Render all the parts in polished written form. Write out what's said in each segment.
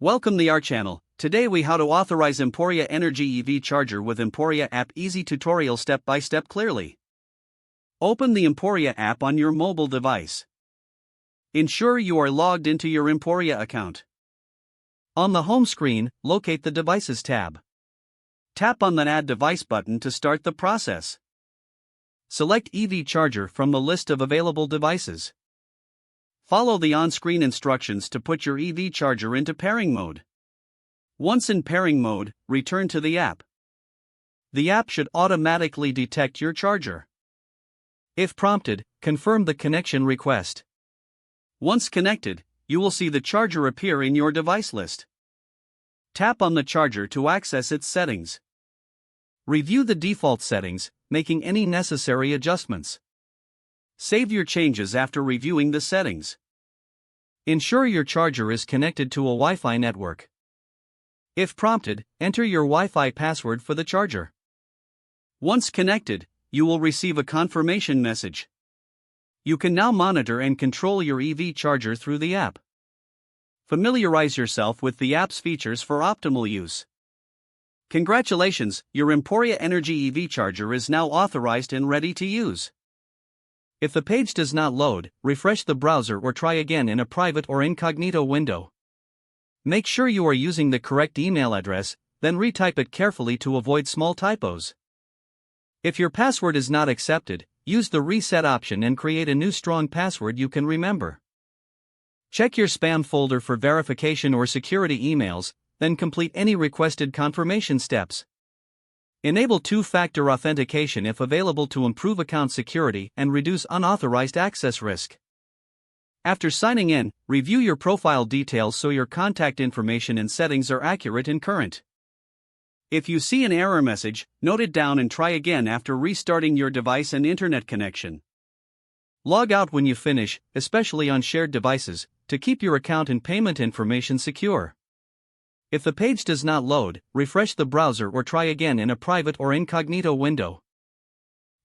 Welcome to our channel. Today we how to authorize Emporia Energy EV charger with Emporia app. Easy tutorial step by step clearly. Open the Emporia app on your mobile device. Ensure you are logged into your Emporia account. On the home screen, locate the Devices tab. Tap on the Add Device button to start the process. Select EV charger from the list of available devices. Follow the on-screen instructions to put your EV charger into pairing mode. Once in pairing mode, return to the app. The app should automatically detect your charger. If prompted, confirm the connection request. Once connected, you will see the charger appear in your device list. Tap on the charger to access its settings. Review the default settings, making any necessary adjustments. Save your changes after reviewing the settings. Ensure your charger is connected to a Wi-Fi network. If prompted, enter your Wi-Fi password for the charger. Once connected, you will receive a confirmation message. You can now monitor and control your EV charger through the app. Familiarize yourself with the app's features for optimal use. Congratulations, your Emporia Energy EV charger is now authorized and ready to use. If the page does not load, refresh the browser or try again in a private or incognito window. Make sure you are using the correct email address, then retype it carefully to avoid small typos. If your password is not accepted, use the reset option and create a new strong password you can remember. Check your spam folder for verification or security emails, then complete any requested confirmation steps. Enable two-factor authentication if available to improve account security and reduce unauthorized access risk. After signing in, review your profile details so your contact information and settings are accurate and current. If you see an error message, note it down and try again after restarting your device and internet connection. Log out when you finish, especially on shared devices, to keep your account and payment information secure. If the page does not load, refresh the browser or try again in a private or incognito window.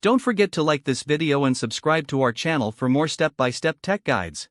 Don't forget to like this video and subscribe to our channel for more step-by-step tech guides.